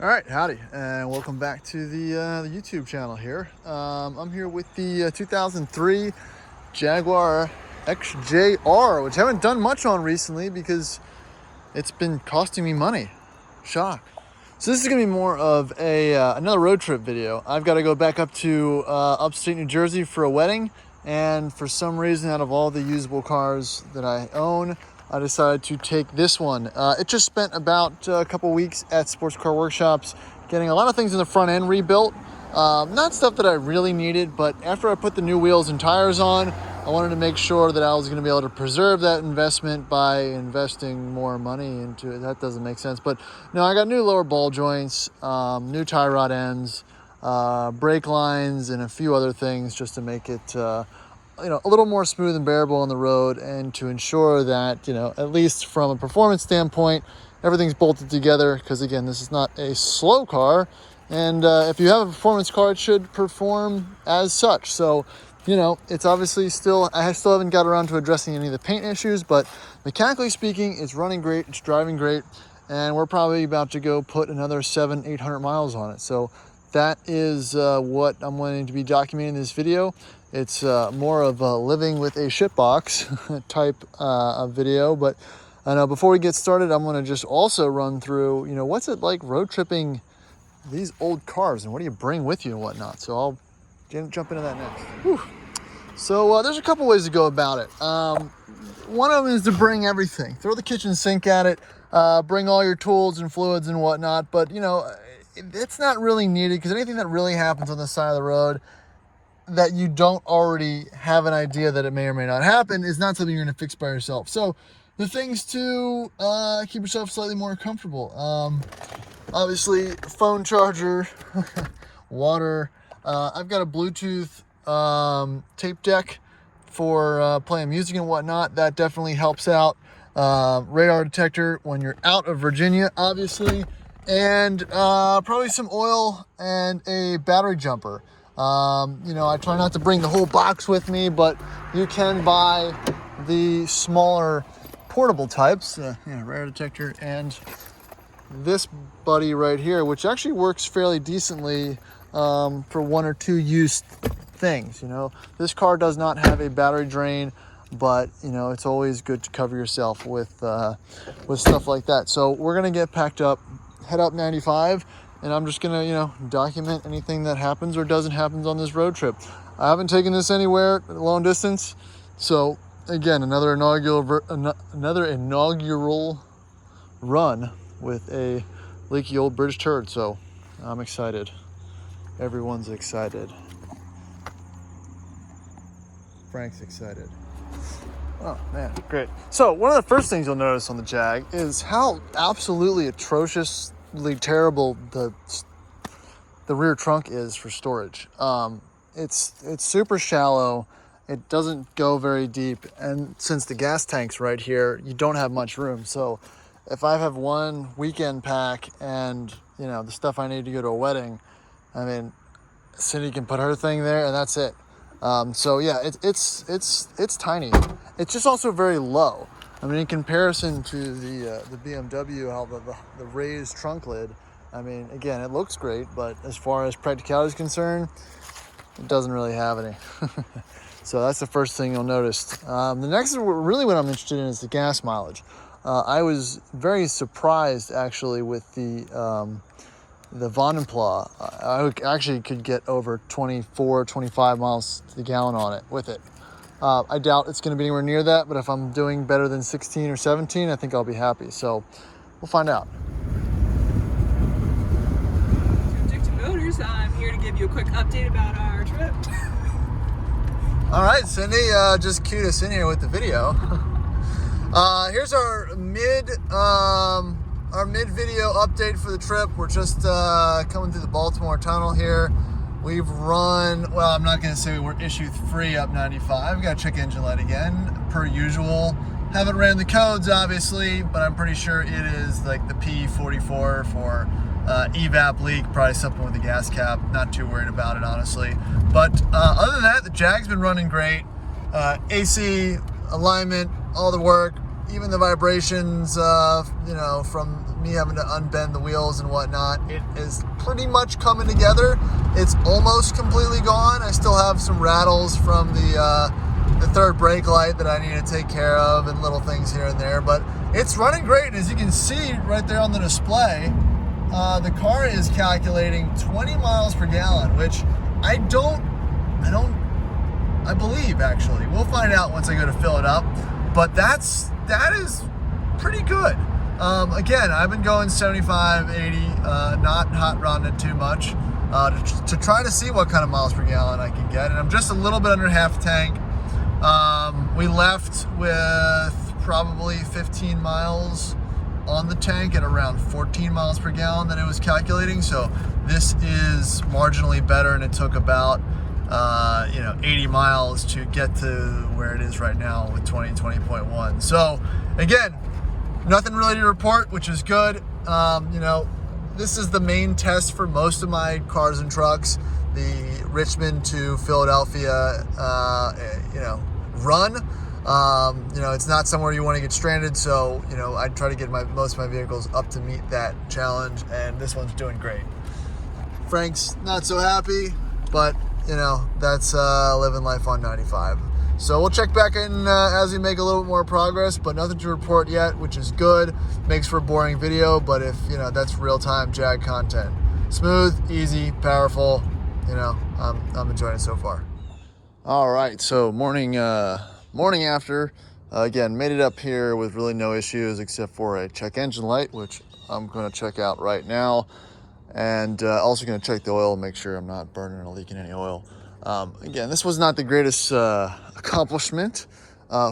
All right, howdy, and welcome back to the YouTube channel here. I'm here with the 2003 Jaguar XJR, which I haven't done much on recently because it's been costing me money. Shock. So this is gonna be more of a another road trip video. I've got to go back up to upstate New Jersey for a wedding, and for some reason, out of all the usable cars that I own, I decided to take this one. It just spent about a couple weeks at sports car workshops getting a lot of things in the front end rebuilt. Not stuff that I really needed, but after I put the new wheels and tires on, I wanted to make sure that I was going to be able to preserve that investment by investing more money into it. That doesn't make sense, but no, I got new lower ball joints, new tie rod ends, brake lines, and a few other things just to make it a little more smooth and bearable on the road, and to ensure that, at least from a performance standpoint, everything's bolted together, because again, this is not a slow car, and if you have a performance car, it should perform as such. So, it's obviously I still haven't got around to addressing any of the paint issues, but mechanically speaking, it's running great, it's driving great, and we're probably about to go put another 700-800 miles on it. So that is what I'm wanting to be documenting in this video. It's more of a living with a shitbox type of video. But I know before we get started, I'm going to just also run through, what's it like road tripping these old cars, and what do you bring with you and whatnot. So I'll jump into that next. Whew. So there's a couple ways to go about it. One of them is to bring everything. Throw the kitchen sink at it. Bring all your tools and fluids and whatnot. But, it's not really needed, because anything that really happens on the side of the road that you don't already have an idea that it may or may not happen is not something you're going to fix by yourself. So the things to keep yourself slightly more comfortable. Obviously, phone charger, water. I've got a Bluetooth tape deck for playing music and whatnot. That definitely helps out. Radar detector when you're out of Virginia, obviously. And probably some oil and a battery jumper. I try not to bring the whole box with me, but you can buy the smaller portable types. Radar detector, and this buddy right here, which actually works fairly decently for one or two use things. This car does not have a battery drain, but it's always good to cover yourself with stuff like that. So we're gonna get packed up, head up 95, and I'm just gonna document anything that happens or doesn't happen on this road trip. I haven't taken this anywhere long distance, so again, another inaugural run with a leaky old British turd. So I'm excited. Everyone's excited. Frank's excited. Oh man, great. So one of the first things you'll notice on the Jag is how absolutely atrociously terrible the rear trunk is for storage. It's super shallow. It doesn't go very deep, and since the gas tank's right here, you don't have much room. So if I have one weekend pack and the stuff I need to go to a wedding, Cindy can put her thing there, and that's it. So yeah, it's tiny. It's just also very low. In comparison to the BMW, how the raised trunk lid, again, it looks great, but as far as practicality is concerned, it doesn't really have any. So that's the first thing you'll notice. The next, really what I'm interested in, is the gas mileage. I was very surprised actually with the Vandenpla. I actually could get over 24, 25 miles to the gallon on it with it. I doubt it's going to be anywhere near that, but if I'm doing better than 16 or 17, I think I'll be happy. So we'll find out. Addicted Motors, I'm here to give you a quick update about our trip. All right, Cindy, just cued us in here with the video. Here's our mid-video update for the trip. We're just coming through the Baltimore Tunnel here. We've run, well, I'm not going to say we're issue 3 up 95. Got to check engine light again, per usual. Haven't ran the codes, obviously, but I'm pretty sure it is like the P.IV for evap leak, probably something with the gas cap. Not too worried about it, honestly. But other than that, the Jag's been running great. AC, alignment, all the work. even the vibrations, you know, from me having to unbend the wheels and whatnot, it is pretty much coming together. It's almost completely gone. I still have some rattles from the third brake light that I need to take care of and little things here and there, but it's running great. As you can see right there on the display, the car is calculating 20 miles per gallon, which I believe, actually. We'll find out once I go to fill it up, but that is pretty good. Again, I've been going 75, 80, not hot rodding it too much, to try to see what kind of miles per gallon I can get, and I'm just a little bit under half tank. We left with probably 15 miles on the tank at around 14 miles per gallon that it was calculating, so this is marginally better, and it took about 80 miles to get to where it is right now with 20.1. So again, nothing really to report, which is good. This is the main test for most of my cars and trucks, the Richmond to Philadelphia run. It's not somewhere you want to get stranded, so I try to get most of my vehicles up to meet that challenge, and this one's doing great. Frank's not so happy, but that's living life on 95. So we'll check back in as we make a little bit more progress, but nothing to report yet, which is good. Makes for a boring video, but if that's real-time Jag content. Smooth, easy, powerful. I'm enjoying it so far. All right, so morning after. Again, made it up here with really no issues except for a check engine light, which I'm going to check out right now. And also going to check the oil, make sure I'm not burning or leaking any oil. Again, this was not the greatest accomplishment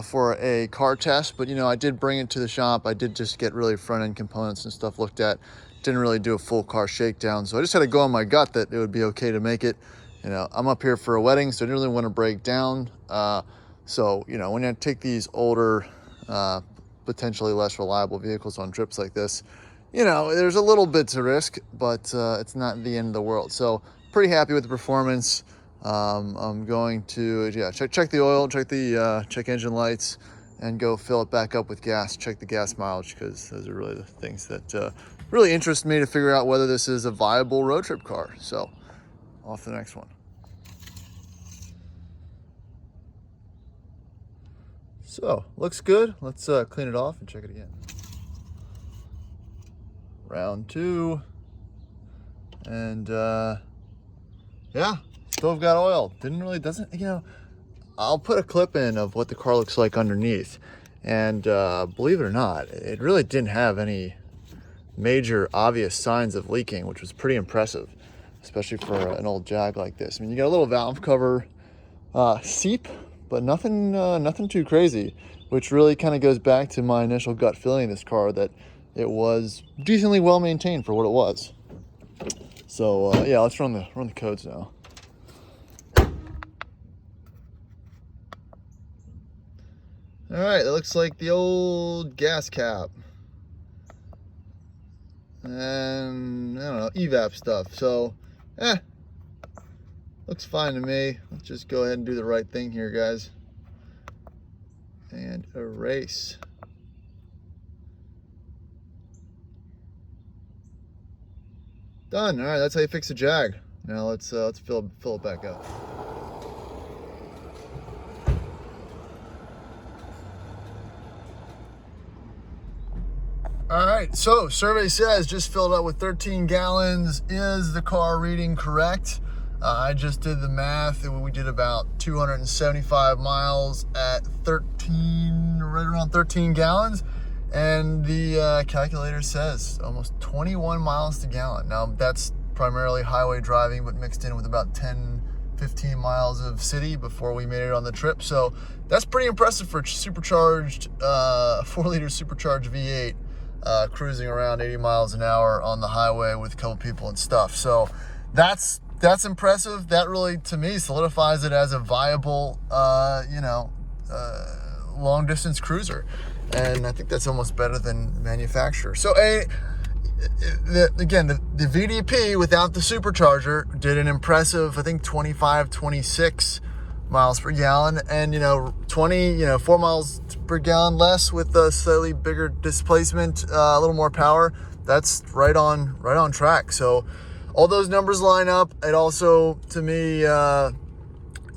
for a car test, but I did bring it to the shop. I did just get really front-end components and stuff looked at. Didn't really do a full car shakedown, so I just had to go on my gut that it would be okay to make it. I'm up here for a wedding, so I didn't really want to break down. So when you take these older, potentially less reliable vehicles on trips like this, there's a little bit to risk, but it's not the end of the world. So pretty happy with the performance. I'm going to check the oil, check the check engine lights, and go fill it back up with gas. Check the gas mileage, because those are really the things that really interest me to figure out whether this is a viable road trip car. So off to the next one. So looks good. Let's clean it off and check it again. Round two, and stove got oil. I'll put a clip in of what the car looks like underneath, and believe it or not, it really didn't have any major obvious signs of leaking, which was pretty impressive, especially for an old Jag like this. I mean, you got a little valve cover seep, but nothing too crazy, which really kind of goes back to my initial gut feeling in this car that it was decently well maintained for what it was. So let's run the codes now. All right, that looks like the old gas cap and I don't know, evap stuff. So looks fine to me. Let's just go ahead and do the right thing here, guys, and erase. Done. All right, that's how you fix a Jag. Now let's fill it back up. All right, so survey says just filled up with 13 gallons. Is the car reading correct? I just did the math, and we did about 275 miles at right around 13 gallons. And the calculator says almost 21 miles to gallon. Now, that's primarily highway driving, but mixed in with about 10-15 miles of city before we made it on the trip. So that's pretty impressive for supercharged, 4-liter supercharged V8, cruising around 80 miles an hour on the highway with a couple people and stuff. So that's impressive. That really, to me, solidifies it as a viable, long distance cruiser. And I think that's almost better than manufacturer. So the VDP without the supercharger did an impressive, I think 25, 26 miles per gallon. And 4 miles per gallon less with a slightly bigger displacement, a little more power. That's right on track. So all those numbers line up. It also, to me, it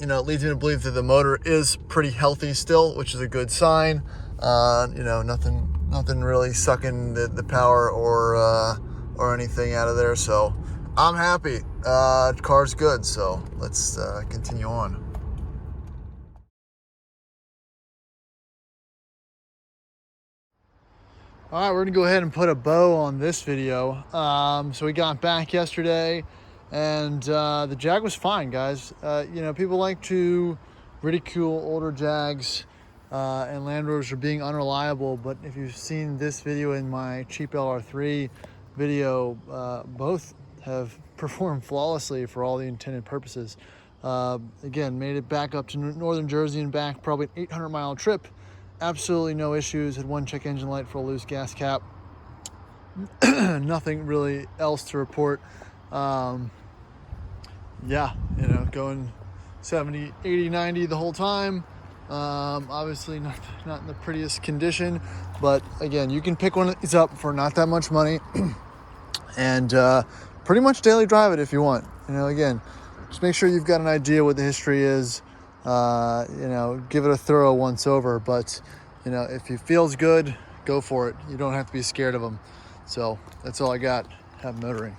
leads me to believe that the motor is pretty healthy still, which is a good sign. Nothing really sucking the power or anything out of there. So I'm happy. Car's good. So let's continue on. All right, we're gonna go ahead and put a bow on this video. So we got back yesterday, and the Jag was fine, guys. People like to ridicule older Jags and Land Rovers for being unreliable, but if you've seen this video in my cheap LR3 video, both have performed flawlessly for all the intended purposes. Again, made it back up to northern Jersey and back, probably an 800-mile trip. Absolutely no issues. Had one check engine light for a loose gas cap. Nothing really else to report. Going 70, 80, 90 the whole time. Obviously not in the prettiest condition, but again, you can pick one of these up for not that much money and pretty much daily drive it if you want. Again, just make sure you've got an idea what the history is. Give it a thorough once over, but if it feels good, go for it. You don't have to be scared of them. So that's all I got. Have motoring.